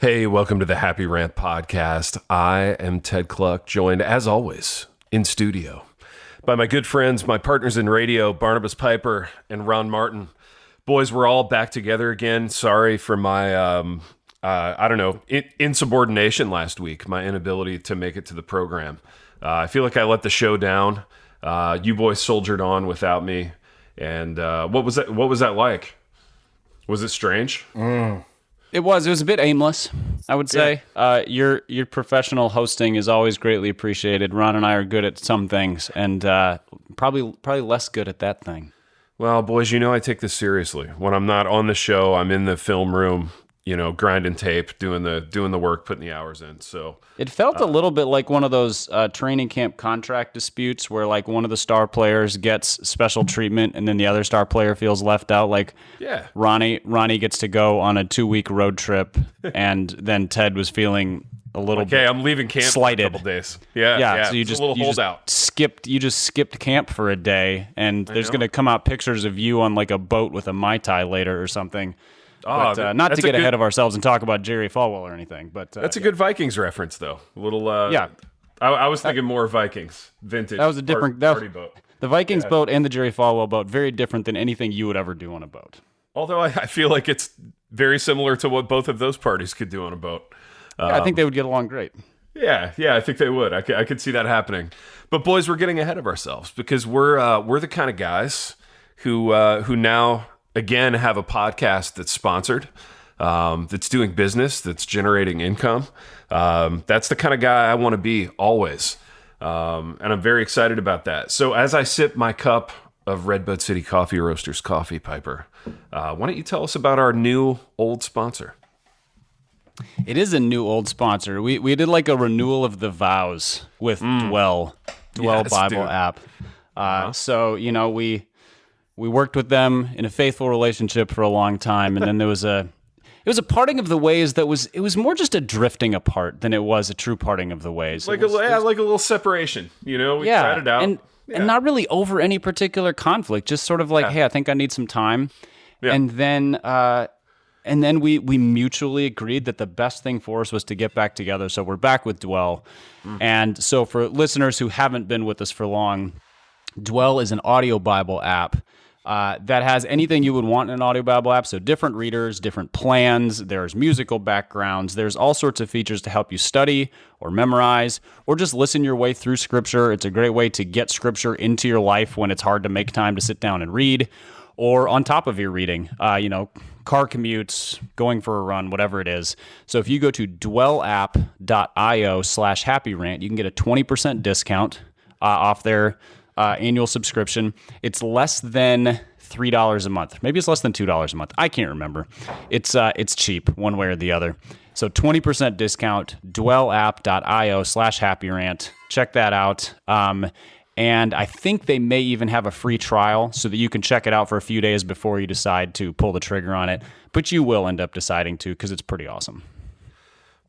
Hey, welcome to the Happy Rant podcast. I am Ted Cluck, joined as always in studio by my good friends, my partners in radio, Barnabas Piper and Ron Martin. Boys, we're all back together again. Sorry for my, insubordination last week, my inability to make it to the program. I feel like I let the show down. You boys soldiered on without me. And what was that like? Was it strange? It was a bit aimless, I would say. Yeah. Your professional hosting is always greatly appreciated. Ron and I are good at some things, and probably less good at that thing. Well, boys, you know I take this seriously. When I'm not on the show, I'm in the film room, grinding tape, doing the work, putting the hours in. So it felt a little bit like one of those training camp contract disputes where like one of the star players gets special treatment and then the other star player feels left out. Like Ronnie gets to go on a 2-week road trip, and then Ted was feeling a little bit I'm leaving camp slighted. for a couple days. Yeah. So you just holdout. skipped camp for a day, and there's going to come out pictures of you on like a boat with a Mai Tai later or something. But, not to get ahead of ourselves and talk about Jerry Fallwell or anything, but that's a good Vikings reference, though. A little, I was thinking more Vikings vintage. That was a different party boat. The Vikings boat and the Jerry Fallwell boat, very different than anything you would ever do on a boat. Although I feel like it's very similar to what both of those parties could do on a boat. I think they would get along great. Yeah, I think they would. I could see that happening. But boys, we're getting ahead of ourselves because we're the kind of guys who now again have a podcast that's sponsored, that's doing business, that's generating income. That's the kind of guy I want to be always. And I'm very excited about that. So as I sip my cup of Redbud City Coffee Roasters coffee, Piper, why don't you tell us about our new old sponsor? It is a new old sponsor. We did like a renewal of the vows with Dwell Yes, Bible dude. app. So, we worked with them in a faithful relationship for a long time, and then it was a parting of the ways it was more just a drifting apart than it was a true parting of the ways. Like a little separation, we tried it out. And not really over any particular conflict, just sort of like, hey, I think I need some time. Yeah. And then we mutually agreed that the best thing for us was to get back together. So we're back with Dwell. And so for listeners who haven't been with us for long, Dwell is an audio Bible app that has anything you would want in an audio Bible app. So different readers, different plans, there's musical backgrounds, there's all sorts of features to help you study or memorize or just listen your way through Scripture. It's a great way to get Scripture into your life when it's hard to make time to sit down and read, or on top of your reading, car commutes, going for a run, whatever it is. So if you go to dwellapp.io/happyrant, you can get a 20% discount off their annual subscription. It's less than $3 a month. Maybe it's less than $2 a month. I can't remember. It's cheap one way or the other. So 20% discount, dwellapp.io/happyrant. Check that out. And I think they may even have a free trial so that you can check it out for a few days before you decide to pull the trigger on it. But you will end up deciding to because it's pretty awesome.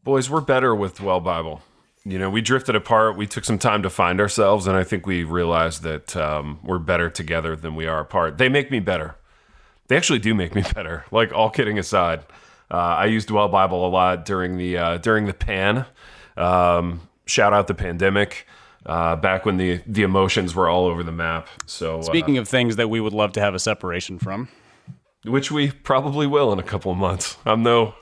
Boys, we're better with Dwell Bible. We drifted apart. We took some time to find ourselves, and I think we realized that we're better together than we are apart. They make me better. They actually do make me better, like all kidding aside. I used Dwell Bible a lot during the pan. Shout out the pandemic. Back when the emotions were all over the map. So speaking of things that we would love to have a separation from, which we probably will in a couple of months. I'm no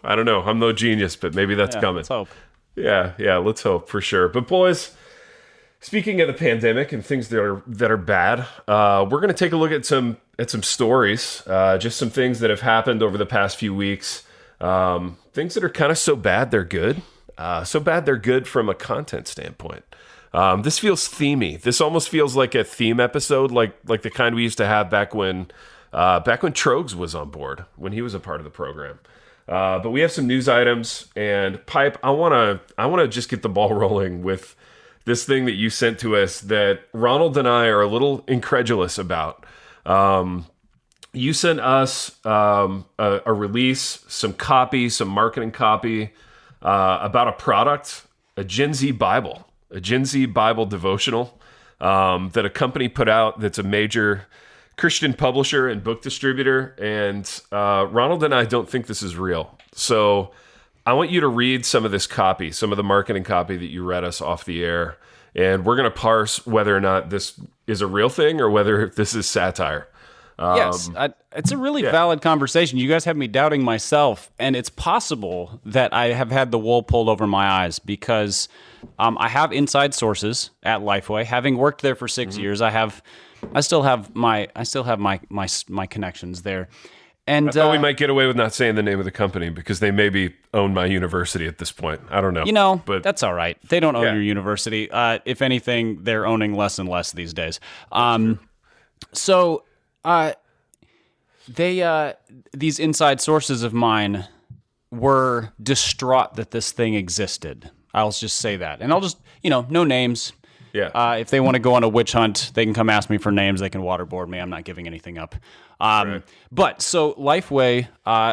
genius, but maybe that's coming. Let's hope. Yeah, let's hope for sure. But boys, speaking of the pandemic and things that are bad, we're going to take a look at some stories, just some things that have happened over the past few weeks. Things that are kind of so bad they're good. So bad they're good from a content standpoint. This feels themey. This almost feels like a theme episode, like the kind we used to have back when Trogs was on board, when he was a part of the program. But we have some news items, and Pipe, I want to just get the ball rolling with this thing that you sent to us that Ronald and I are a little incredulous about. You sent us a release, some copy, some marketing copy about a product, a Gen Z Bible devotional that a company put out that's a major Christian publisher and book distributor. And Ronald and I don't think this is real. So I want you to read some of this copy, some of the marketing copy that you read us off the air, and we're going to parse whether or not this is a real thing or whether this is satire. Yes, it's a really valid conversation. You guys have me doubting myself, and it's possible that I have had the wool pulled over my eyes because I have inside sources at Lifeway. Having worked there for 6 years, I still have my connections there. And I thought we might get away with not saying the name of the company because they maybe own my university at this point. I don't know. But that's all right. They don't own your university. If anything, they're owning less and less these days. These inside sources of mine were distraught that this thing existed. I'll just say that. And I'll just, no names. Yeah. If they want to go on a witch hunt, they can come ask me for names. They can waterboard me. I'm not giving anything up. Right. But so Lifeway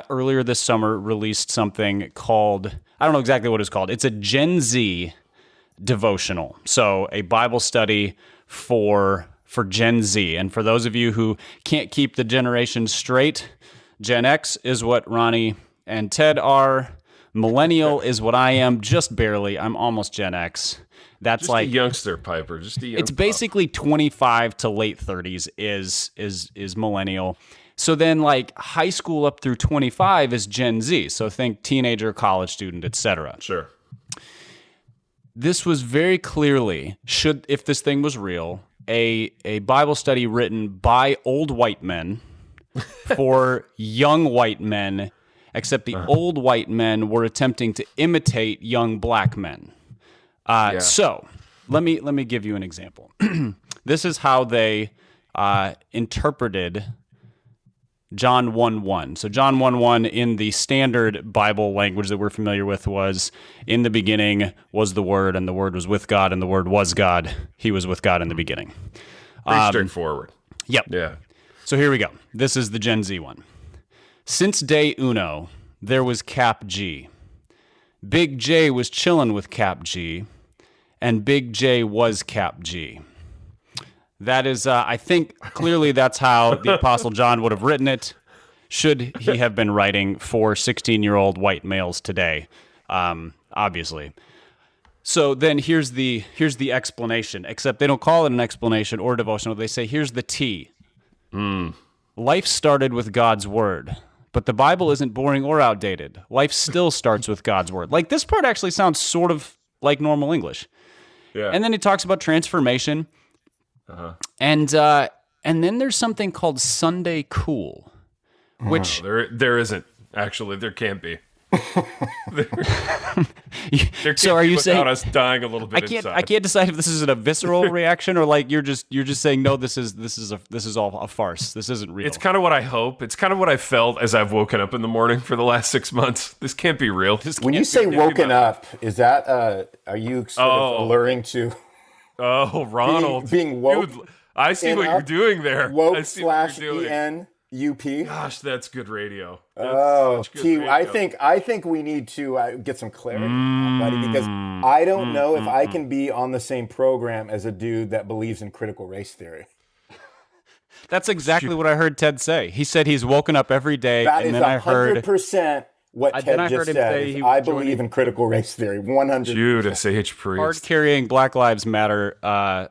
earlier this summer released something called, I don't know exactly what it's called. It's a Gen Z devotional. So a Bible study for Gen Z. And for those of you who can't keep the generations straight, Gen X is what Ronnie and Ted are. Millennial is what I am, just barely. I'm almost Gen X. That's just like a youngster, Piper. Just a young it's basically 25 to late 30s is millennial. So then like high school up through 25 is Gen Z. So think teenager, college student, etc. Sure. This was very clearly, if this thing was real, a Bible study written by old white men for young white men, except the old white men were attempting to imitate young black men. So let me give you an example. This is how they interpreted John 1:1. So John 1:1 in the standard Bible language that we're familiar with was, in the beginning was the Word, and the Word was with God, and the Word was God. He was with God in the beginning. Pretty straightforward. Yep. Yeah. So here we go. This is the Gen Z one. Since day uno, there was Cap G. Big J was chilling with Cap G, and Big J was Cap G. That is, I think, clearly that's how the Apostle John would have written it, should he have been writing for 16-year-old white males today, obviously. So then here's the explanation, except they don't call it an explanation or devotional. They say, here's the T. Life started with God's word, but the Bible isn't boring or outdated. Life still starts with God's word. Like, this part actually sounds sort of like normal English. Yeah. And then he talks about transformation. And then there's something called Sunday Cool, which there isn't actually. There can't be. There so are you without saying us dying a little bit inside. I can't decide if this is a visceral reaction or like you're just saying no. This is all a farce. This isn't real. It's kind of what I hope. It's kind of what I felt as I've woken up in the morning for the last 6 months. This can't be real. When you say woken up, is that are you sort of alluring to? Oh, Ronald. Being woke. Dude, I see what you're doing there. Woke I see what you're doing. /ENUP. Gosh, that's good radio. That's T, radio. I think we need to get some clarity on that, buddy, because I don't know if I can be on the same program as a dude that believes in critical race theory. That's exactly what I heard Ted say. He said he's woken up every day, That and is then I heard 100% what Ted just said. I believe in critical race theory, 100%. Judas H. Priest. Hard-carrying Black Lives Matter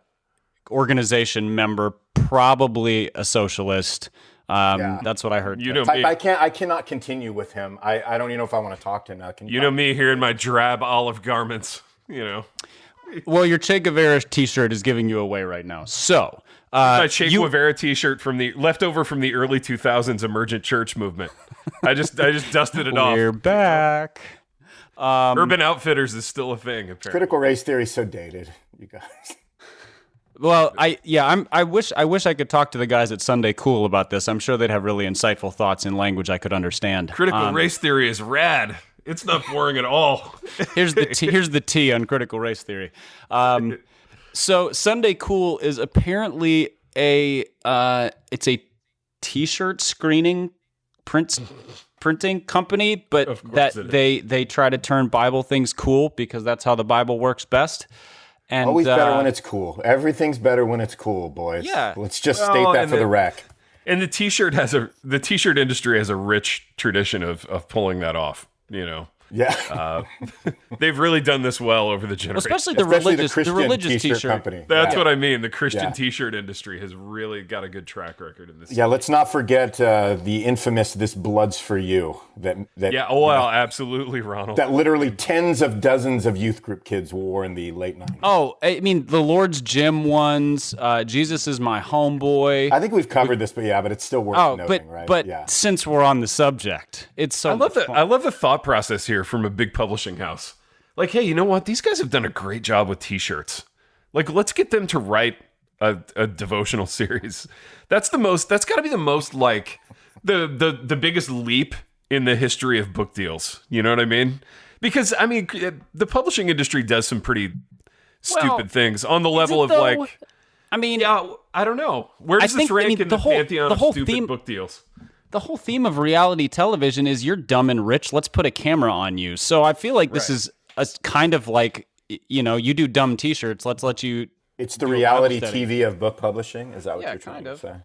organization member, probably a socialist. That's what I heard. You know me. I cannot continue with him. I don't even know if I want to talk to him now. You know me here in my drab olive garments. Well, your Che Guevara T-shirt is giving you away right now. So my Che Guevara T-shirt from the leftover from the early 2000s emergent church movement. I just dusted it off. We're back. Urban Outfitters is still a thing. Apparently. Critical race theory is so dated, you guys. Well, I wish I could talk to the guys at Sunday Cool about this. I'm sure they'd have really insightful thoughts in language I could understand. Critical race theory is rad. It's not boring at all. Here's the T on critical race theory. So Sunday Cool is apparently it's a T-shirt screening printing company, but that they try to turn Bible things cool because that's how the Bible works best. And, always better when it's cool. Everything's better when it's cool, boys. Yeah. Let's just state that for the rec. And the t-shirt industry has a rich tradition of pulling that off. Yeah. They've really done this well over the generations. Especially the religious t-shirt t-shirt company. That's what I mean. The Christian t-shirt industry has really got a good track record in this. Yeah, let's not forget the infamous "This Blood's for You." Absolutely, Ronald. That literally tens of dozens of youth group kids wore in the late 90s. Oh, I mean, the Lord's Gym ones, Jesus is my homeboy. I think we've covered this, but it's still worth noting, right? But since we're on the subject, it's so I love the thought process here from a big publishing house. Like, hey, you know what? These guys have done a great job with t-shirts. Like, let's get them to write a devotional series. That's got to be the most, like, the biggest leap in the history of book deals. You know what I mean? Because, I mean, the publishing industry does some pretty stupid things on the level of, like... I mean... Yeah, I don't know. Where does this rank in the pantheon of stupid book deals? The whole theme of reality television is you're dumb and rich. Let's put a camera on you. So I feel like this is a kind of like, you do dumb t-shirts. Let's let you. It's the reality TV of book publishing. Is that what you're trying to say?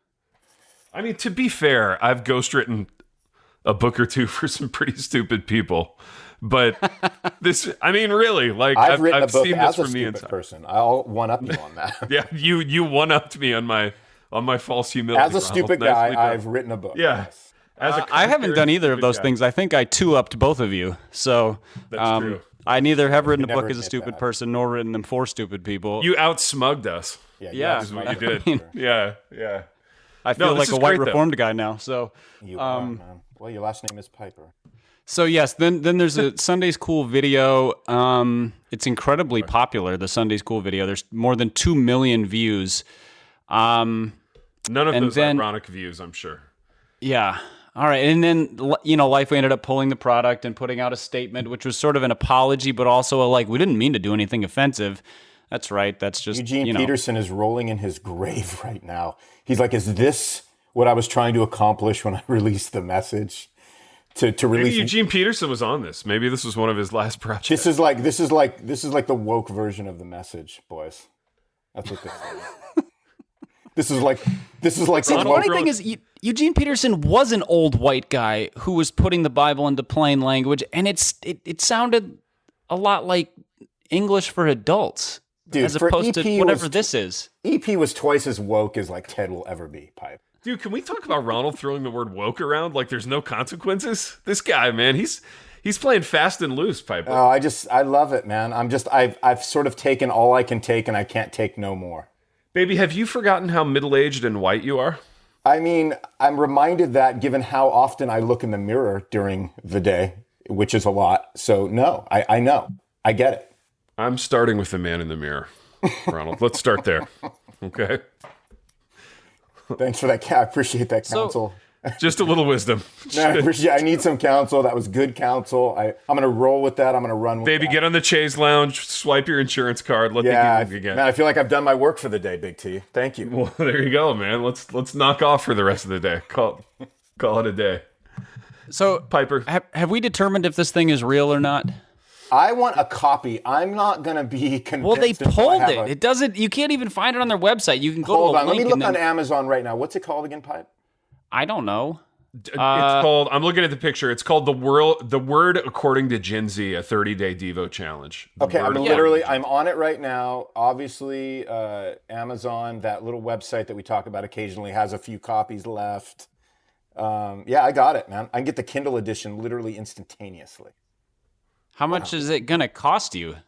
I mean, to be fair, I've ghostwritten a book or two for some pretty stupid people. But really, like I've written a book seen as this a from the stupid inside. person. I'll one up you on that. Yeah, you one upped me on my false humility. As a stupid guy, I've written a book. Yeah. I haven't done either of those things. I think I two-upped both of you. So that's true. I neither have written a book as a stupid person nor written them for stupid people. You outsmugged us. Yeah. Is what you did. Yeah. I feel like a white reformed guy now. So you are, man. Well, your last name is Piper. So yes, then there's a Sunday School video. It's incredibly popular. The Sunday School video. There's more than 2 million views. None of those ironic views, I'm sure. Yeah. All right. And then, Lifeway ended up pulling the product and putting out a statement, which was sort of an apology, but also we didn't mean to do anything offensive. That's right. That's just, Eugene Peterson is rolling in his grave right now. He's like, is this what I was trying to accomplish when I released the message? To release. Maybe Eugene Peterson was on this. Maybe this was one of his last projects. This is like the woke version of the message, boys. That's what this is. This is like. See, the funny thing is, Eugene Peterson was an old white guy who was putting the Bible into plain language, and it sounded a lot like English for adults, dude, as opposed to whatever this is. EP was twice as woke as like Ted will ever be. Pipe. Dude, can we talk about Ronald throwing the word woke around like there's no consequences? This guy, man, he's playing fast and loose, Piper. Oh, I love it, man. I've sort of taken all I can take, and I can't take no more. Baby, have you forgotten how middle-aged and white you are? I mean, I'm reminded that given how often I look in the mirror during the day, which is a lot. So no, I know. I get it. I'm starting with the man in the mirror, Ronald. Let's start there. Okay. Thanks for that. I appreciate that counsel. Just a little wisdom. No, I need some counsel. That was good counsel. I'm going to roll with that. I'm going to run with Baby, that. get on the Chaise Lounge, swipe your insurance card, let the game begin. Man, I feel like I've done my work for the day, Big T. Thank you. Well, there you go, man. Let's knock off for the rest of the day. Call it a day. So, Piper, have we determined if this thing is real or not? I want a copy. I'm not going to be convinced. Well, they pulled it. It doesn't. You can't even find it on their website. You can go Hold to a on. link. Let me look on Amazon right now. What's it called again, Pipe? I don't know. It's called. I'm looking at the picture. It's called the Word According to Gen Z, a 30-day Devo challenge. Okay, I'm on it right now. Obviously, Amazon, that little website that we talk about occasionally, has a few copies left. I got it, man. I can get the Kindle edition literally instantaneously. How much is it going to cost you?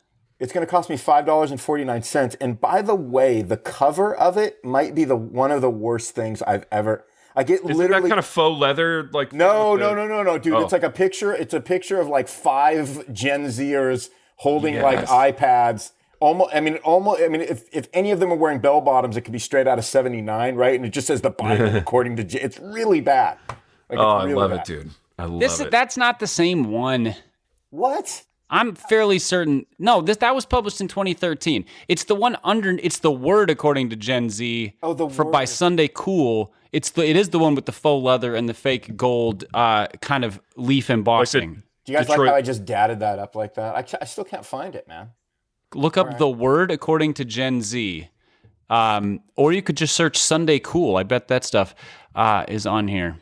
It's going to cost me $5.49. And by the way, the cover of it might be one of the worst things I've ever. I get Isn't literally that kind of faux leather, like no, dude. Oh. It's like a picture. It's a picture of like 5 Gen Zers holding like iPads. Almost. If any of them are wearing bell bottoms, it could be straight out of '79, right? And it just says the Bible according to. It's really bad. Like, I love it, dude. I love it. That's not the same one. What? I'm fairly certain. No, that was published in 2013. It's the one under. It's the Word According to Gen Z. Oh, the Word. By Sunday Cool. It is the one with the faux leather and the fake gold kind of leaf embossing. Do you guys like how I just dadded that up like that? I still can't find it, man. Look up the Word According to Gen Z, or you could just search Sunday Cool. I bet that stuff is on here.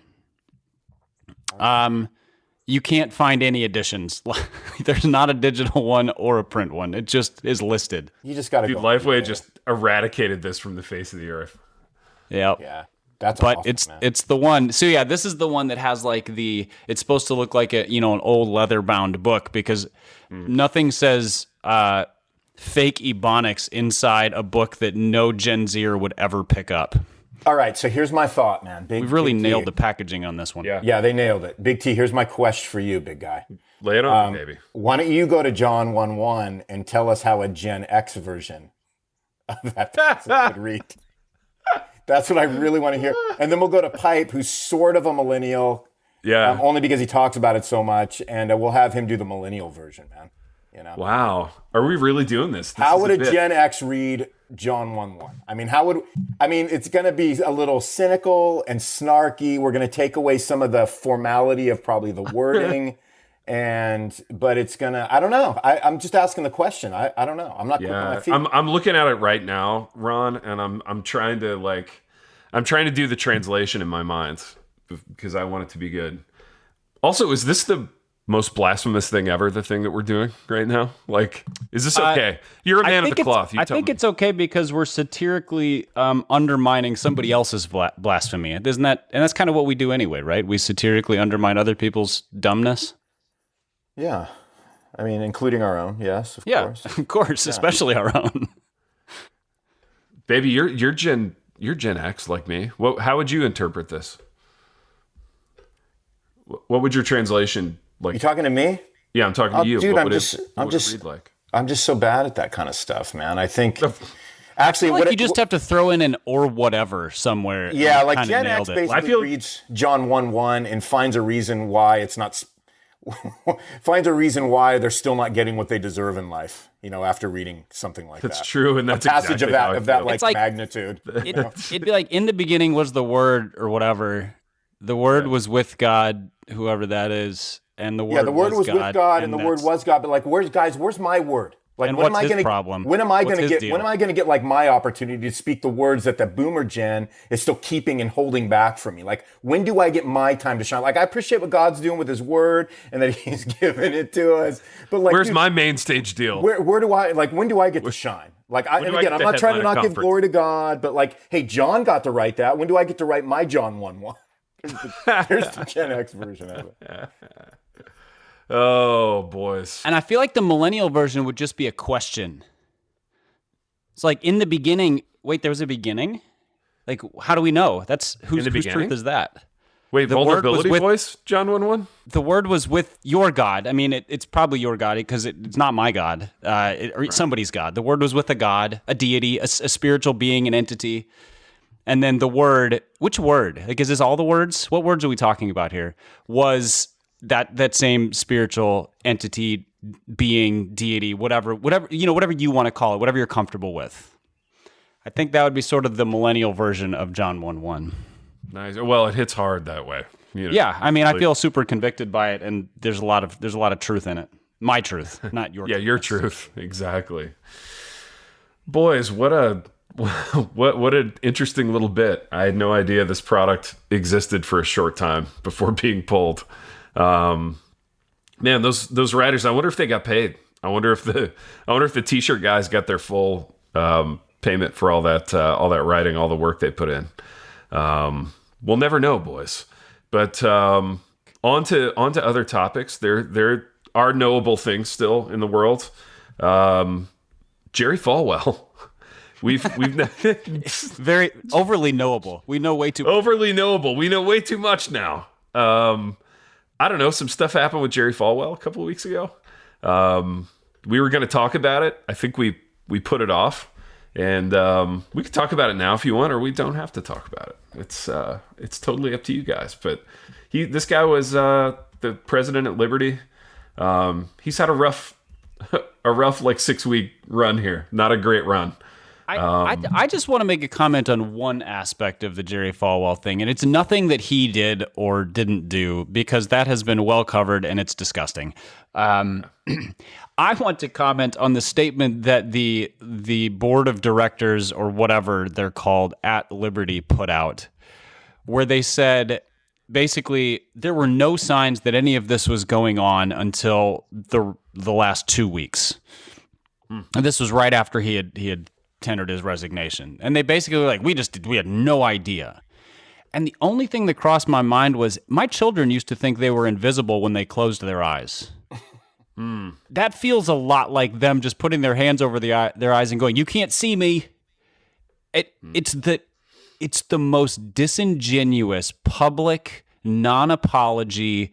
you can't find any editions. There's not a digital one or a print one. It just is listed. You just got to go. Lifeway just eradicated this from the face of the earth. Yep. Yeah. That's but awesome, it's the one. So yeah, this is the one that has like it's supposed to look like an old leather bound book, because nothing says fake ebonics inside a book that no Gen Zer would ever pick up. All right, so here's my thought, man. We've really nailed the packaging on this one. Yeah, they nailed it. Big T, here's my question for you, big guy. Lay it on me, baby. Why don't you go to John 1:1 and tell us how a Gen X version of that passage would read? That's what I really want to hear. And then we'll go to Pipe, who's sort of a millennial. Yeah. Only because he talks about it so much. And we'll have him do the millennial version, man. Wow. Are we really doing this? How would a Gen X read John 1:1? It's going to be a little cynical and snarky. We're going to take away some of the formality of probably the wording. But it's gonna, I don't know. I'm just asking the question. I don't know. I'm not quick on my feet. I'm looking at it right now, Ron, and I'm trying to do the translation in my mind because I want it to be good. Also, is this the most blasphemous thing ever, the thing that we're doing right now? Like, is this okay? You're a man of the cloth. I think it's okay because we're satirically undermining somebody else's blasphemy. Isn't that? And that's kind of what we do anyway, right? We satirically undermine other people's dumbness. Yeah. I mean, including our own. Yes, of course. Of course, especially our own. Baby, you're Gen X like me. How would you interpret this? What would your translation like? You talking to me? Yeah, I'm talking to you. Dude, what would it read like? I'm just so bad at that kind of stuff, man. I think actually, you just have to throw in an or whatever somewhere. Yeah, like Gen X basically reads John 1:1 and finds a reason why it's not. Finds a reason why they're still not getting what they deserve in life, after reading something like that. That's true, and that's a passage exactly of that like magnitude. It'd be like, in the beginning was the Word or whatever. The Word was with God, whoever that is, and the Word. The Word was with God, and the Word was God. But like, where's my word? Like, and when what's am I his gonna problem? When am I What's going to his get? deal? When am I going to get like my opportunity to speak the words that the Boomer Gen is still keeping and holding back from me? Like, when do I get my time to shine? Like, I appreciate what God's doing with His Word and that He's giving it to us. But like, where's my main stage deal? Where do I like? When do I get to shine? Like, and again, I'm not trying to not give glory to God, but like, hey, John got to write that. When do I get to write my John 1:1? Here's the Gen X version of it. Oh, boys. And I feel like the millennial version would just be a question. It's like, in the beginning, wait, there was a beginning? Like, how do we know? That's whose truth is that? Wait, the vulnerability voice, John 1:1? The Word was with your God. I mean, it's probably your God because it's not my God, or somebody's God. The Word was with a God, a deity, a spiritual being, an entity. And then the Word, which word? Like, is this all the words? What words are we talking about here? Was that same spiritual entity, being, deity, whatever you want to call it, whatever you're comfortable with. I think that would be sort of the millennial version of John 1:1. Nice. Well, it hits hard that way. Yeah, I mean, I feel super convicted by it, and there's a lot of truth in it. My truth, not your. Yeah, your truth, exactly. Boys, what an interesting little bit. I had no idea this product existed for a short time before being pulled. Man, those writers, I wonder if they got paid. I wonder if the t-shirt guys got their full payment for all that writing, all the work they put in. We'll never know, boys. But on to other topics. There are knowable things still in the world. Jerry Falwell. We've very overly knowable. We know way too overly knowable. We know way too much now. I don't know. Some stuff happened with Jerry Falwell a couple of weeks ago. We were going to talk about it. I think we put it off, and we could talk about it now if you want, or we don't have to talk about it. It's totally up to you guys. But this guy was the president at Liberty. He's had a rough like 6-week run here. Not a great run. I just want to make a comment on one aspect of the Jerry Falwell thing, and it's nothing that he did or didn't do, because that has been well covered and it's disgusting. I want to comment on the statement that the board of directors, or whatever they're called, at Liberty put out, where they said basically there were no signs that any of this was going on until the last 2 weeks. And this was right after he had tendered his resignation. And they basically were like, we had no idea. And the only thing that crossed my mind was my children used to think they were invisible when they closed their eyes. That feels a lot like them just putting their hands over their eyes and going, "You can't see me." It's the most disingenuous public non-apology,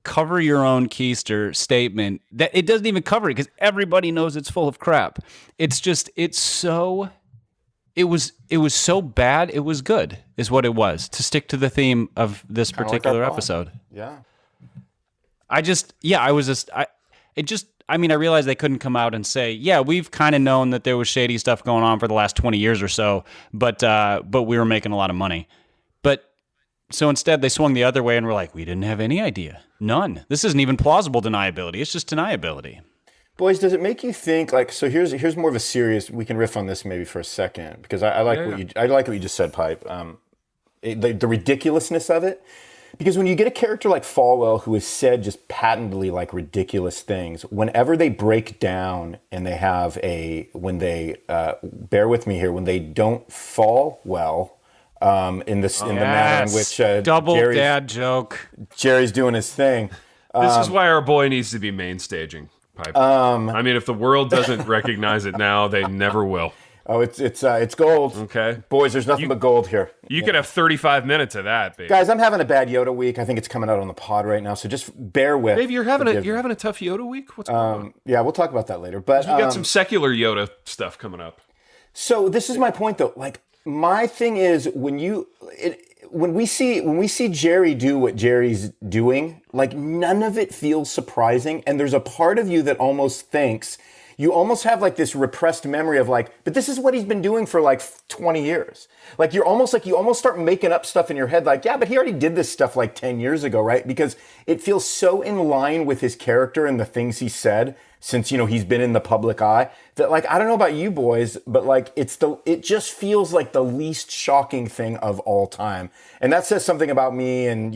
cover your own keister statement that it doesn't even cover it because everybody knows it's full of crap. It was so bad it was good is what it was, to stick to the theme of this particular episode. Yeah. I realized they couldn't come out and say, yeah, we've kind of known that there was shady stuff going on for the last 20 years or so, but we were making a lot of money. But so instead they swung the other way and were like, we didn't have any idea. None. This isn't even plausible deniability. It's just deniability. Boys, does it make you think, like, so here's more of a serious, we can riff on this maybe for a second, because I like what you just said, Pipe. The ridiculousness of it. Because when you get a character like Fallwell who has said just patently like ridiculous things, whenever they break down and they have bear with me here, when they don't fall well, in the manner in which double dad joke, Jerry's doing his thing. This is why our boy needs to be main staging. Pipe. If the world doesn't recognize it now, they never will. Oh, it's gold. Okay. Boys, there's nothing but gold here. You could have 35 minutes of that, baby. Guys, I'm having a bad Yoda week. I think it's coming out on the pod right now, so just bear with. Baby, you're having a tough Yoda week? What's going on? Yeah, we'll talk about that later. But we got some secular Yoda stuff coming up. So this is my point though. Like, my thing is when we see Jerry do what Jerry's doing, like, none of it feels surprising, and there's a part of you that almost thinks, you almost have like this repressed memory of like, but this is what he's been doing for like 20 years. Like, you almost start making up stuff in your head like, yeah, but he already did this stuff like 10 years ago, right? Because it feels so in line with his character and the things he said since, he's been in the public eye that, like, I don't know about you boys, but like it just feels like the least shocking thing of all time. And that says something about me and,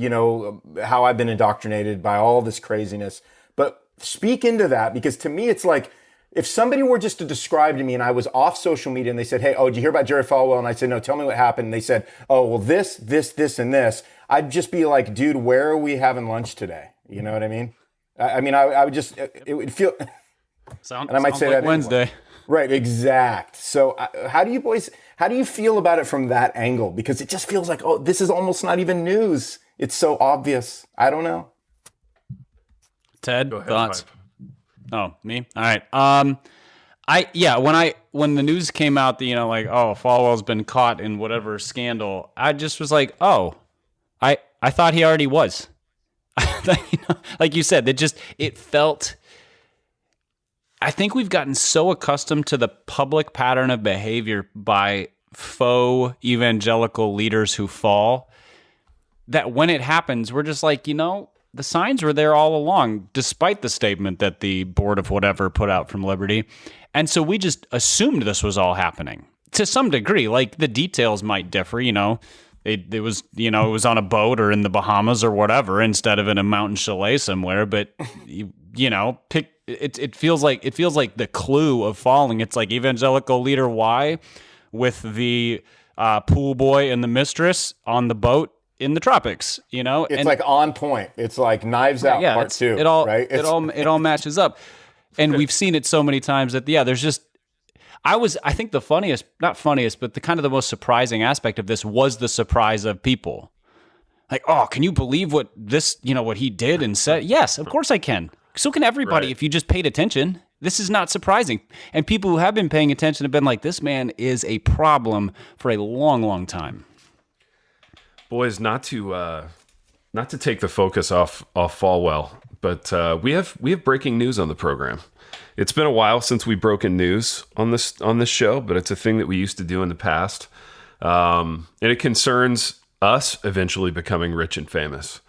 how I've been indoctrinated by all this craziness. But speak into that, because to me, it's like, if somebody were just to describe to me and I was off social media and they said, hey, did you hear about Jerry Falwell? And I said, no, tell me what happened. And they said, oh, well, this, and this. I'd just be like, dude, where are we having lunch today? You know what I mean? I would just, it would feel, and I might say like that Wednesday. Anyway. Right, exact. So how do you feel about it from that angle? Because it just feels like, this is almost not even news. It's so obvious. I don't know. Ted, go ahead, thoughts? Pipe. Oh, me? All right. When the news came out that, Falwell's been caught in whatever scandal, I just was like, I thought he already was. Like you said, it felt, I think we've gotten so accustomed to the public pattern of behavior by faux evangelical leaders who fall that when it happens, we're just like, the signs were there all along, despite the statement that the board of whatever put out from Liberty. And so we just assumed this was all happening to some degree. Like, the details might differ, it was on a boat or in the Bahamas or whatever, instead of in a mountain chalet somewhere. But, it feels like the clue of falling. It's like evangelical leader Y with the pool boy and the mistress on the boat in the tropics, It's like on point. It's like Knives Out part 2, right? It all matches up. And we've seen it so many times that, there's just, I think the funniest, not funniest, but the kind of the most surprising aspect of this was the surprise of people. Like, can you believe what he did and said? Yes, of course I can. So can everybody, if you just paid attention. This is not surprising. And people who have been paying attention have been like, this man is a problem for a long, long time. Boys, not to take the focus off Fallwell, but we have breaking news on the program. It's been a while since we've broken news on this show, but it's a thing that we used to do in the past, and it concerns us eventually becoming rich and famous.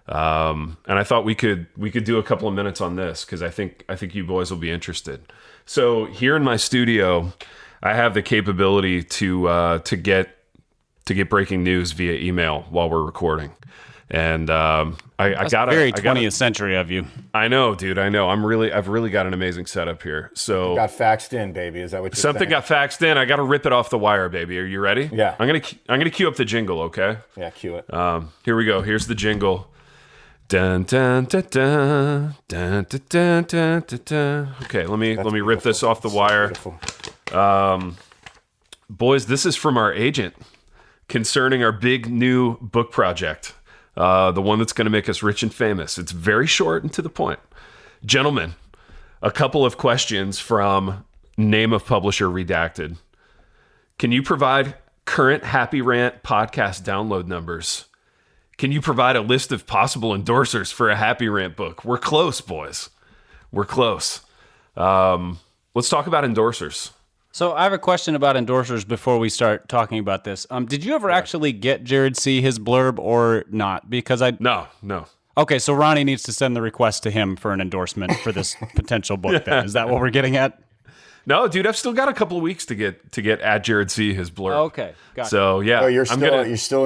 And I thought we could do a couple of minutes on this because I think you boys will be interested. So here in my studio, I have the capability to get breaking news via email while we're recording. And I got very 20th century of you. I know, dude. I know. I've really got an amazing setup here. So got faxed in, baby. Is that what you're something saying? got faxed in? I got to rip it off the wire, baby. Are you ready? Yeah. I'm gonna cue up the jingle. Okay. Yeah, cue it. Here we go. Here's the jingle. Dun dun dun dun dun dun dun dun dun dun. Okay, let me rip this off the wire. Boys, this is from our agent concerning our big new book project. The one that's going to make us rich and famous. It's very short and to the point. Gentlemen, a couple of questions from name of publisher redacted. Can you provide current Happy Rant podcast download numbers? Can you provide a list of possible endorsers for a Happy Rant book? We're close, boys. We're close. Let's talk about endorsers. So I have a question about endorsers before we start talking about this. Did you ever actually get Jared C. his blurb or not? Because No. Okay, so Ronnie needs to send the request to him for an endorsement for this potential book. Then is that what we're getting at? No, dude, I've still got a couple of weeks to get at Jared C. his blurb. Okay, gotcha. So yeah, Oh, you're still you're still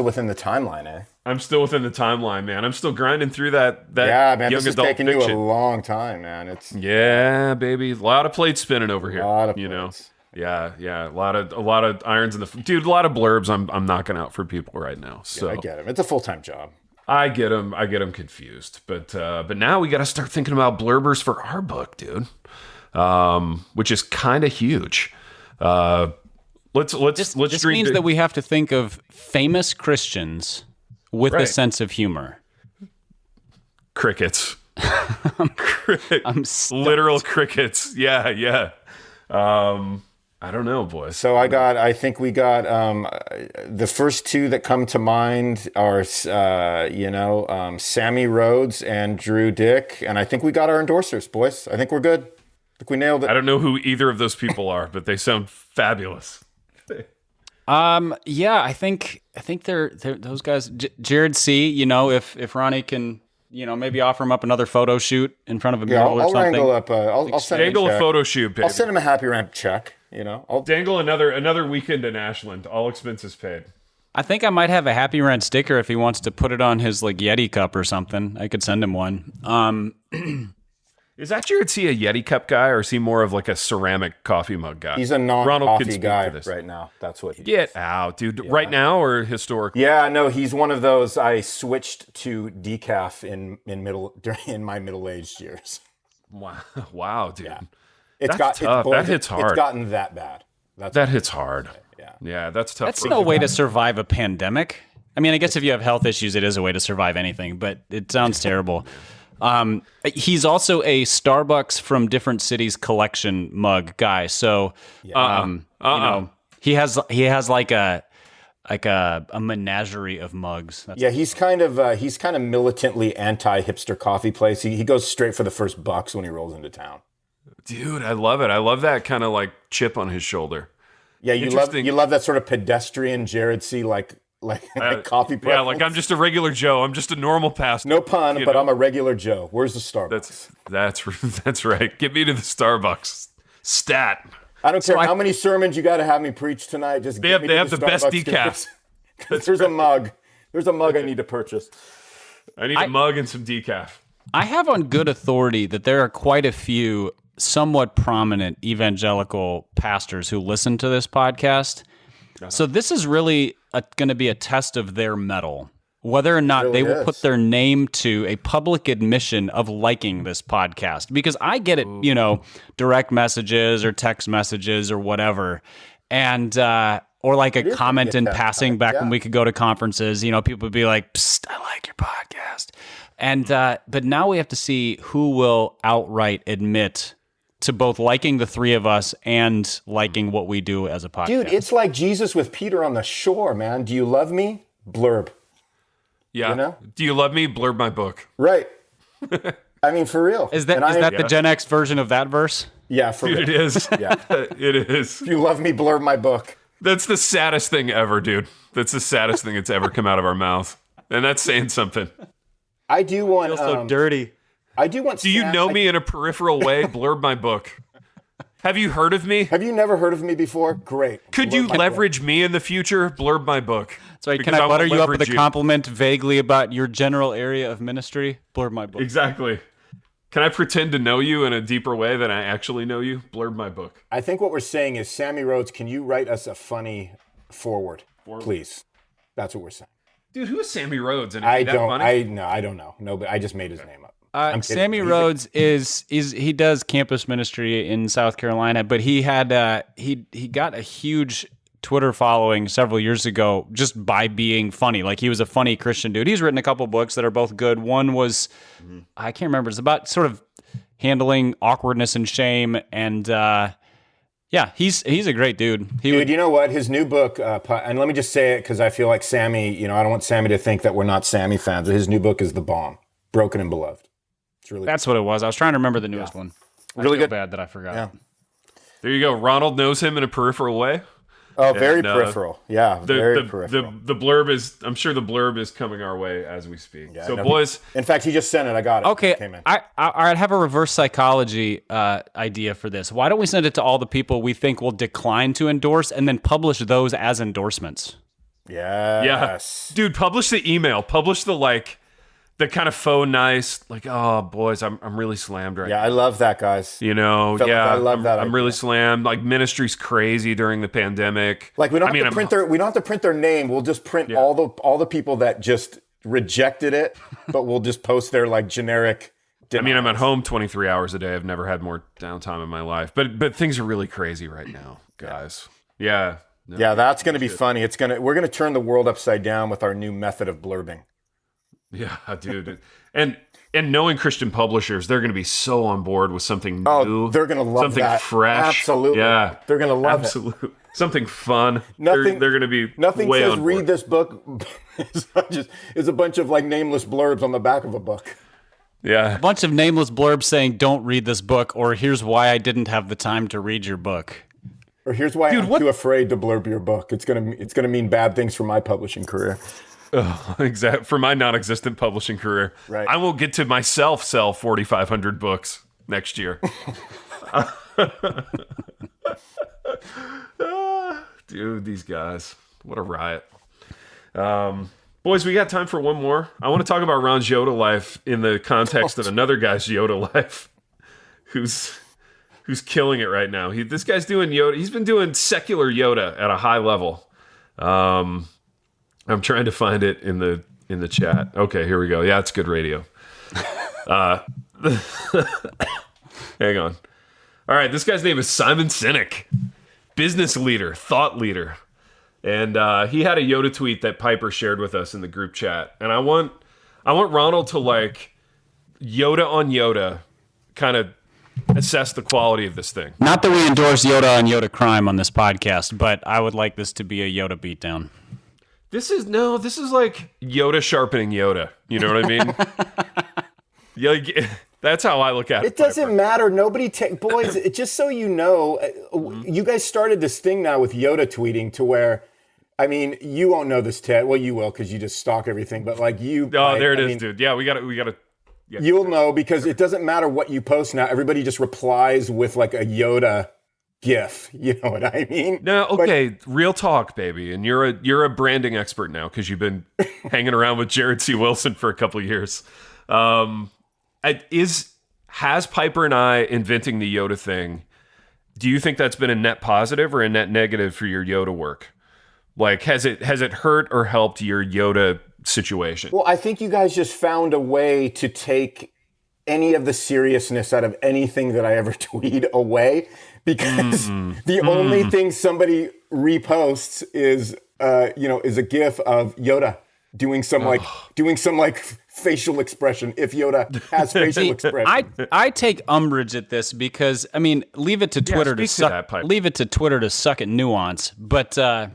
within the timeline, eh? I'm still within the timeline, man. I'm still grinding through that Yeah, man, young this is adult taking fiction. you a long time, man. Yeah, baby, a lot of plates spinning over here. A lot of you plates. know, yeah, a lot of irons in the dude. A lot of blurbs I'm knocking out for people right now. So I get him. It's a full-time job. I get them confused, but now we got to start thinking about blurbers for our book, dude. Which is kind of huge. Let's This dream means big. that we have to think of famous Christians with a sense of humor. Crickets. I'm stumped. Literal crickets. Yeah. I don't know, boys. So I think we got the first two that come to mind are Sammy Rhodes and Drew Dick, and I think we got our endorsers, boys. I think we're good. I think we nailed it. I don't know who either of those people are, but they sound fabulous. Yeah, I think they're those guys. Jared C. If Ronnie can, maybe offer him up another photo shoot in front of a mural or I'll something. wrangle up. I'll send him Dangle a a check. photo shoot, baby. I'll send him a Happy Rant check. I'll Dangle another weekend in Ashland, all expenses paid. I think I might have a Happy Rant sticker if he wants to put it on his Yeti cup or something. I could send him one. Is that Jared C. a Yeti cup guy, or is he more of like a ceramic coffee mug guy? He's a Ronald can non-coffee speak guy to this. right now. That's what he Get out, dude. Yeah. Right now or historically? Yeah, no, he's one of those. I switched to decaf in my middle-aged years. Wow, dude. Yeah. That's tough. That hits hard. It's gotten that bad. That hits hard. Yeah. Yeah, that's tough. That's no way to survive a pandemic. I mean, I guess if you have health issues, it is a way to survive anything, but it sounds terrible. He's also a Starbucks from different cities collection mug guy. So, he has like a menagerie of mugs. He's kind of militantly anti-hipster coffee place. He goes straight for the first bucks when he rolls into town. Dude, I love it. I love that kind of like chip on his shoulder. Yeah, you love that sort of pedestrian Jared C. like coffee preference. Yeah, like I'm just a regular Joe. I'm just a normal pastor. No pun, but I'm a regular Joe. Where's the Starbucks? That's right. Get me to the Starbucks. Stat. I don't care how many sermons you got to have me preach tonight. Just they have the best decaf. There's a mug. There's a mug I need to purchase. I need a mug and some decaf. I have on good authority that there are quite a few somewhat prominent evangelical pastors who listen to this podcast. So this is really going to be a test of their mettle, whether or not they will put their name to a public admission of liking this podcast. Because I get it, direct messages or text messages or whatever, and or like a comment in passing back when we could go to conferences. People would be like, "Psst, I like your podcast," and but now we have to see who will outright admit to both liking the three of us and liking what we do as a podcast. Dude, it's like Jesus with Peter on the shore, man. Do you love me? Blurb. Yeah. Do you love me? Blurb my book. Right. I mean, for real. Is that the Gen X version of that verse? Yeah, for real. Dude, it is. Yeah. It is. If you love me, blurb my book. That's the saddest thing ever, dude. That's the saddest thing that's ever come out of our mouth. And that's saying something. I do want... so dirty. I do want... Do you know me in a peripheral way? Blurb my book. Have you heard of me? Have you never heard of me before? Great. Could you leverage me in the future? Blurb my book. Sorry, can I butter you up with a compliment vaguely about your general area of ministry? Blurb my book. Exactly. Can I pretend to know you in a deeper way than I actually know you? Blurb my book. I think what we're saying is, Sammy Rhodes, can you write us a funny forward, please? That's what we're saying. Dude, who is Sammy Rhodes? And I don't know. No, but I just made his name up. Sammy Rhodes he does campus ministry in South Carolina, but he had he got a huge Twitter following several years ago just by being funny. Like, he was a funny Christian dude. He's written a couple books that are both good. One was I can't remember. It's about sort of handling awkwardness and shame, and yeah, he's a great dude. Dude, you know what? His new book, and let me just say it because I feel like Sammy, I don't want Sammy to think that we're not Sammy fans. His new book is The Bomb, Broken and Beloved. It's really That's what it was. I was trying to remember the newest one. Really good. Bad that I forgot. Yeah. There you go. Ronald knows him in a peripheral way. Oh, very peripheral. Yeah, very peripheral. The blurb is, I'm sure the blurb is coming our way as we speak. Yeah, so, boys. In fact, he just sent it. I got it. Okay, Came in. I'd have a reverse psychology idea for this. Why don't we send it to all the people we think will decline to endorse and then publish those as endorsements? Yes. Yeah. Dude, publish the email. Publish the kind of faux nice, like, oh, boys, I'm really slammed right now. Yeah, I love that, guys. I love that. I'm really slammed. Like, ministry's crazy during the pandemic. Like, we don't have to print their name. We'll just print all the people that just rejected it, but we'll just post their like generic denials. I'm at home 23 hours a day. I've never had more downtime in my life. But things are really crazy right now, guys. Yeah. No, yeah, that's going to be funny. We're going to turn the world upside down with our new method of blurbing. Yeah, dude. And knowing Christian publishers, they're going to be so on board with something new. Oh, they're going to love something that. Fresh. Absolutely. Yeah. They're going to love it. Something fun. Nothing, they're going to be nothing way says on read board. this book. It's a bunch of like nameless blurbs on the back of a book. Yeah. A bunch of nameless blurbs saying, don't read this book, or here's why I didn't have the time to read your book. Or here's why I'm too afraid to blurb your book. It's gonna mean bad things for my publishing career. Oh, exactly. For my non-existent publishing career, right. I will get to myself sell 4,500 books next year. Dude, these guys, what a riot. Boys, we got time for one more. I want to talk about Ron's Yoda life in the context of another guy's Yoda life, who's killing it right now. This guy's doing Yoda. He's been doing secular Yoda at a high level. I'm trying to find it in the chat. Okay, here we go. Yeah, it's good radio. Hang on. All right, this guy's name is Simon Sinek, business leader, thought leader. And he had a Yoda tweet that Piper shared with us in the group chat. And I want Ronald to, like, Yoda on Yoda kind of assess the quality of this thing. Not that we endorse Yoda on Yoda crime on this podcast, but I would like this to be a Yoda beatdown. This is like Yoda sharpening Yoda. You know what I mean? That's how I look at it. It doesn't matter. Nobody boys, just so you know, you guys started this thing now with Yoda tweeting to where, I mean, you won't know this, Ted. Well, you will because you just stalk everything. But like you, there it is, dude. Yeah, we got to. Yeah. You'll know because it doesn't matter what you post now. Everybody just replies with like a Yoda GIF. You know what I mean? No, okay, real talk, baby. And you're a branding expert now because you've been hanging around with Jared C. Wilson for a couple of years. Has Piper and I inventing the Yoda thing? Do you think that's been a net positive or a net negative for your Yoda work? Like, has it hurt or helped your Yoda situation? Well, I think you guys just found a way to take any of the seriousness out of anything that I ever tweet away, because the only thing somebody reposts is a GIF of Yoda doing some facial expression, if Yoda has facial expression. I take umbrage at this because, I mean, leave it to Twitter to suck at nuance, but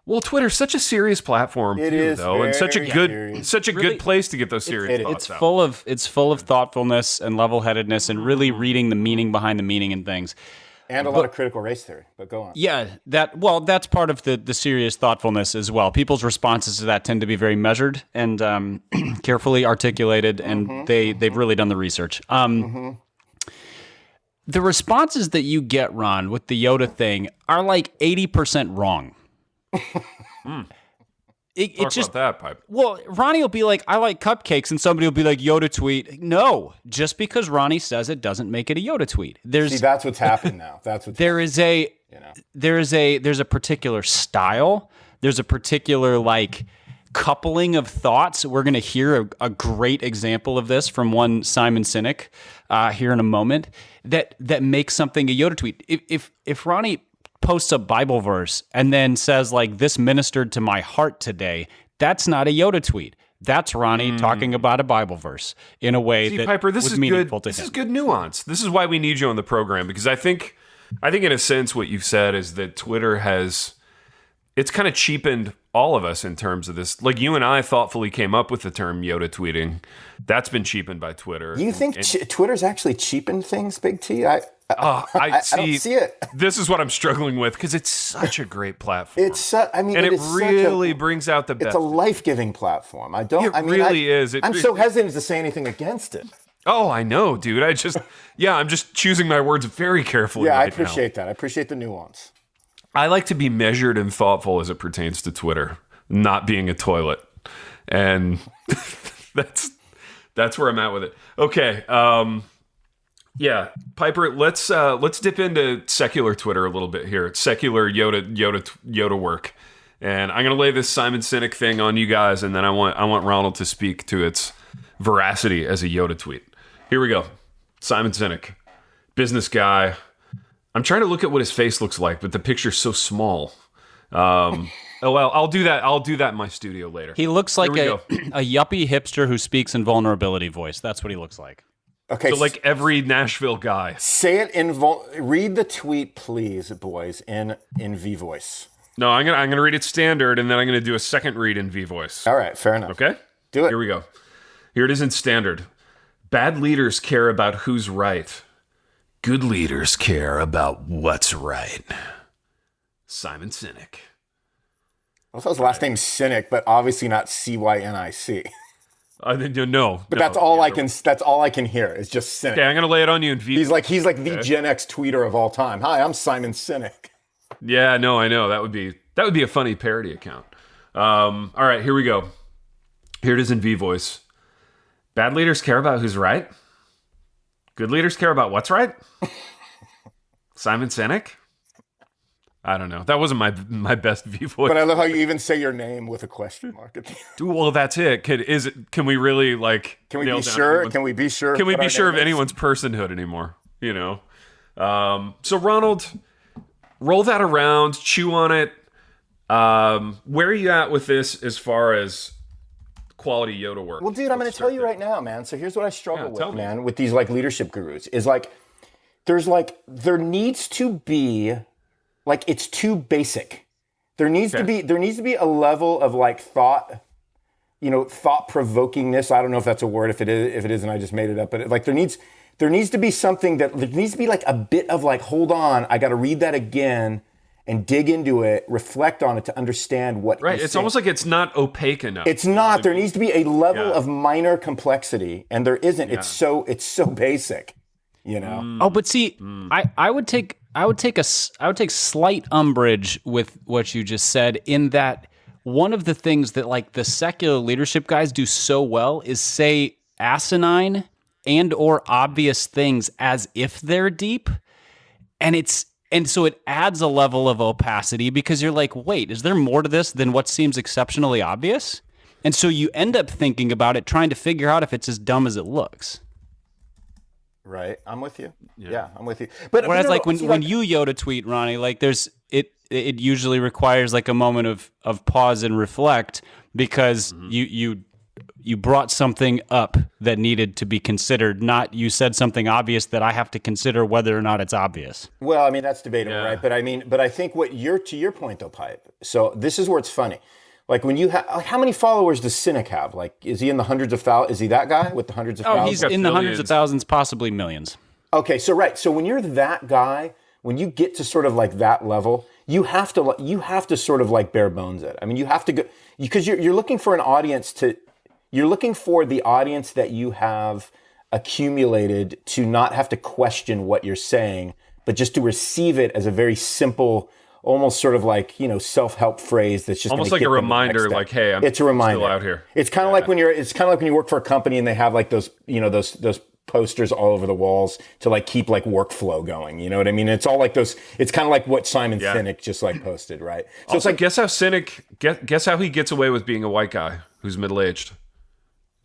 well, Twitter's such a serious platform and such a good place to get those serious thoughts out. It's full of thoughtfulness and level-headedness and really reading the meaning behind the meaning and things. And a lot of critical race theory, but go on. Yeah, that's part of the serious thoughtfulness as well. People's responses to that tend to be very measured and carefully articulated, and they've really done the research. the responses that you get, Ron, with the Yoda thing are like 80% wrong. It just about that pipe. Well, Ronnie will be like, I like cupcakes, and somebody will be like, Yoda tweet. No, just because Ronnie says it doesn't make it a Yoda tweet. See, that's what's happening now. There's a particular style. There's a particular like coupling of thoughts. We're going to hear a great example of this from one Simon Sinek here in a moment. That makes something a Yoda tweet. If Ronnie posts a Bible verse and then says like, this ministered to my heart today, that's not a Yoda tweet. That's Ronnie talking about a Bible verse in a way that Piper, this was is meaningful good. to This him. is good nuance. This is why we need you on the program, because I think in a sense what you've said is that Twitter it's kind of cheapened all of us in terms of this. Like you and I thoughtfully came up with the term Yoda tweeting. That's been cheapened by Twitter. You think Twitter's actually cheapened things, Big T? I don't see it. This is what I'm struggling with because it's such a great platform. It really brings out the best. It's a life-giving platform. It really is. I'm so hesitant to say anything against it. Oh, I know, dude. I'm just choosing my words very carefully. Yeah, right I appreciate that. I appreciate the nuance. I like to be measured and thoughtful as it pertains to Twitter, not being a toilet. And that's where I'm at with it. Okay. Yeah, Piper, let's dip into secular Twitter a little bit here. It's secular Yoda work. And I'm going to lay this Simon Sinek thing on you guys, and then I want Ronald to speak to its veracity as a Yoda tweet. Here we go. Simon Sinek, business guy. I'm trying to look at what his face looks like, but the picture's so small. Oh well, I'll do that. I'll do that in my studio later. He looks like a yuppie hipster who speaks in vulnerability voice. That's what he looks like. Okay, so like every Nashville guy. Say it read the tweet, please, boys, in V voice. No, I'm gonna read it standard, and then I'm gonna do a second read in V voice. All right, fair enough. Okay, do it. Here we go. Here it is in standard. Bad leaders care about who's right. Good leaders care about what's right. Simon Sinek. I thought his last name's Cynic, but obviously not Cynic. No, but that's all I can. That's all I can hear is just Cynic. Okay, I'm gonna lay it on you in V. He's like the Gen X tweeter of all time. Hi, I'm Simon Sinek. Yeah, no, I know that would be a funny parody account. All right, here we go. Here it is in V voice. Bad leaders care about who's right. Good leaders care about what's right. Simon Sinek. I don't know. That wasn't my best V voice. But I love how you even say your name with a question mark at the end. Well, that's it. Can we really like? Can we be sure? Can we be sure? Can we be sure of anyone's personhood anymore? You know. So Ronald, roll that around, chew on it. Where are you at with this as far as quality Yoda work? Well, dude, I'm going to tell you right now, man. So here's what I struggle with, man, with these like leadership gurus is like, there needs to be. Like, it's too basic. There needs to be a level of like thought provokingness. I don't know if that's a word. If it isn't, I just made it up. But like, there needs to be something there needs to be like a bit of like, hold on, I got to read that again and dig into it, reflect on it to understand what. Right. It's almost like it's not opaque enough. It's not. There needs to be a level of minor complexity, and there isn't. Yeah. It's so basic. You know. Oh, but see, I would take slight umbrage with what you just said in that one of the things that like the secular leadership guys do so well is say asinine and or obvious things as if they're deep, and so it adds a level of opacity because you're like, wait, is there more to this than what seems exceptionally obvious? And so you end up thinking about it, trying to figure out if it's as dumb as it looks. Right, I'm with you. Yeah, I'm with you. But whereas, like when you Yoda tweet, Ronnie, like there's it usually requires like a moment of pause and reflect because you brought something up that needed to be considered, not you said something obvious that I have to consider whether or not it's obvious. Well, I mean that's debatable, right? But I think to your point though, Pipe. So this is where it's funny. Like when you have, how many followers does Sinek have? Like, is he in the hundreds of thousands? Is he that guy with the hundreds of thousands? He's in the hundreds of thousands, possibly millions. Okay, so right. So when you're that guy, when you get to sort of like that level, you have to sort of like bare bones it. I mean, you have to go because you're looking for an audience you're looking for the audience that you have accumulated to not have to question what you're saying, but just to receive it as a very simple, almost sort of like, self-help phrase that's just almost like a reminder, like, hey, I'm it's a reminder. Still out here. It's kind of like when you work for a company and they have like those posters all over the walls to like keep like workflow going. You know what I mean? It's all like those. It's kind of like what Simon Sinek just like posted, right? So also, it's like, guess how he gets away with being a white guy who's middle-aged,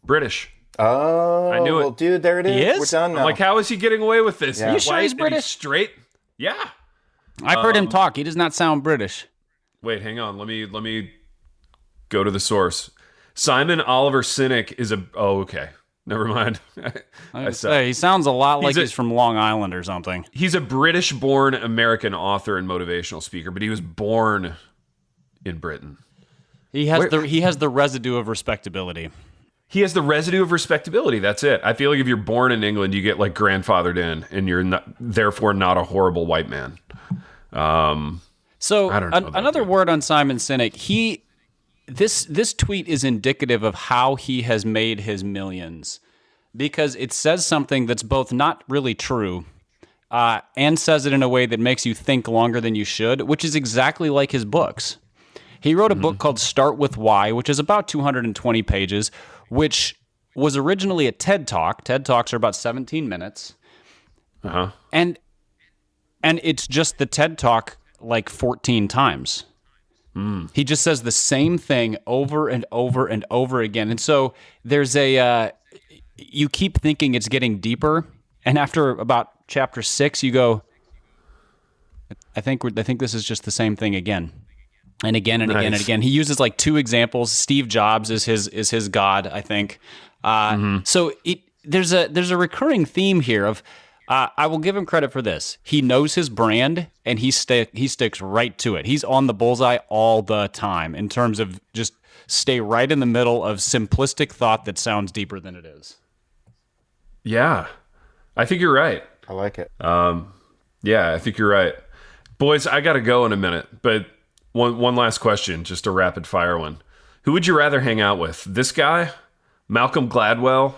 British. Oh, I knew it. Well, dude, there it is. He is? We're done now. I'm like, how is he getting away with this? Yeah. Are you sure he's British? Straight? Yeah. I've heard him talk. He does not sound British. Wait, hang on. Let me go to the source. Simon Oliver Sinek is a. Oh, okay. Never mind. He sounds a lot like he's from Long Island or something. He's a British-born American author and motivational speaker, but he was born in Britain. He has the residue of respectability. He has the residue of respectability. That's it. I feel like if you're born in England, you get like grandfathered in, and you're therefore not a horrible white man. So I don't know another word on Simon Sinek. This tweet is indicative of how he has made his millions, because it says something that's both not really true and says it in a way that makes you think longer than you should, which is exactly like his books. He wrote a book called Start With Why, which is about 220 pages, which was originally a TED Talk. TED Talks are about 17 minutes. Uh-huh. And it's just the TED Talk like 14 times. He just says the same thing over and over and over again. And so there's you keep thinking it's getting deeper. And after about chapter 6, you go, I think this is just the same thing again. And again and again and again. He uses like 2 examples. Steve Jobs is his god, I think. So there's a recurring theme here of I will give him credit for this. He knows his brand and he sticks right to it. He's on the bullseye all the time in terms of just stay right in the middle of simplistic thought that sounds deeper than it is. Yeah, I think you're right. I like it. Yeah, I think you're right. Boys, I got to go in a minute, but one last question, just a rapid fire one. Who would you rather hang out with? This guy, Malcolm Gladwell,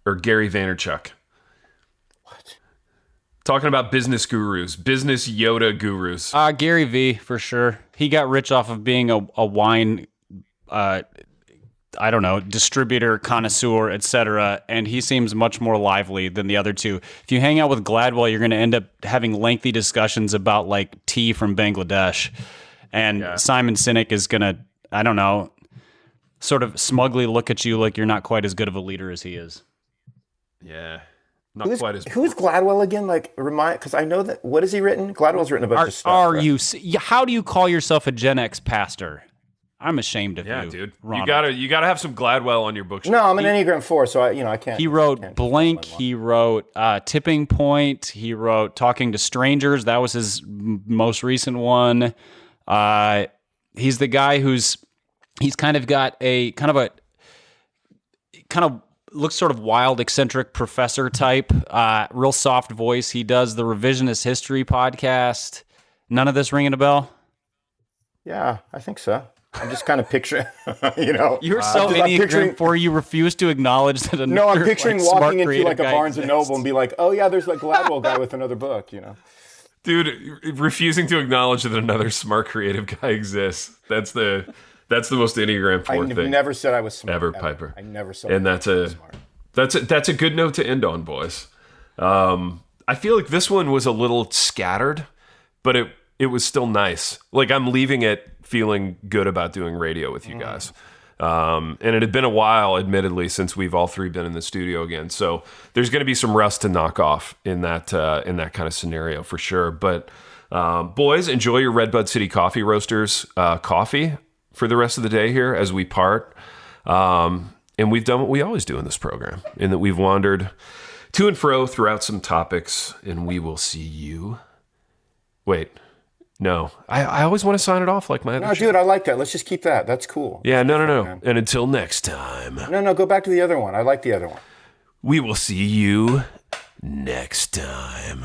or Gary Vaynerchuk? What? Talking about business gurus, business Yoda gurus. Gary V, for sure. He got rich off of being a wine, distributor, connoisseur, etc. And he seems much more lively than the other two. If you hang out with Gladwell, you're going to end up having lengthy discussions about like tea from Bangladesh. And Simon Sinek is going to, sort of smugly look at you like you're not quite as good of a leader as he is. Yeah. Who's Gladwell again? Like, because I know that. What has he written? Gladwell's written a bunch of stuff. How do you call yourself a Gen X pastor? I'm ashamed of you. Yeah, dude. Ronald. You gotta have some Gladwell on your bookshelf. No, I'm an Enneagram 4, so I can't. He wrote Blank. He wrote Tipping Point. He wrote Talking to Strangers. That was his most recent one. He's the guy he's kind of got a kind of looks sort of wild, eccentric professor type, real soft voice. He does the Revisionist History podcast. None of this ringing a bell? Yeah, I think so. I'm just kind of picturing, You're so Enneagram 4, you refuse to acknowledge that No, I'm picturing walking into like a Barnes exists. & Noble and be like, oh yeah, there's like Gladwell guy with another book, Dude, refusing to acknowledge that another smart, creative guy exists. That's the most Enneagram 4 thing. I never said I was smart. Ever, Piper. I never said and I was smart. That's a good note to end on, boys. I feel like this one was a little scattered, but it was still nice. Like, I'm leaving it feeling good about doing radio with you guys. And it had been a while, admittedly, since we've all three been in the studio again. So there's going to be some rust to knock off in that kind of scenario for sure. But boys, enjoy your Redbud City Coffee Roasters coffee for the rest of the day here as we part. And we've done what we always do in this program, in that we've wandered to and fro throughout some topics, and we will see you. Wait. No, I always want to sign it off like my other No, show. dude, I like that. Let's just keep that. That's cool. Yeah, no. And until next time. No, go back to the other one. I like the other one. We will see you next time.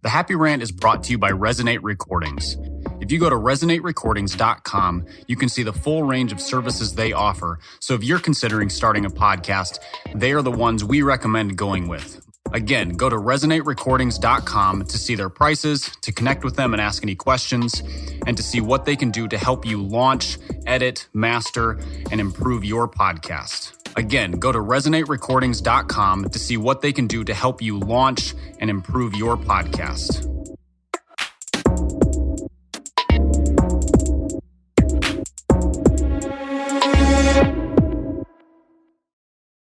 The Happy Rant is brought to you by Resonate Recordings. If you go to resonaterecordings.com, you can see the full range of services they offer. So if you're considering starting a podcast, they are the ones we recommend going with. Again, go to resonaterecordings.com to see their prices, to connect with them and ask any questions, and to see what they can do to help you launch, edit, master, and improve your podcast. Again, go to resonaterecordings.com to see what they can do to help you launch and improve your podcast.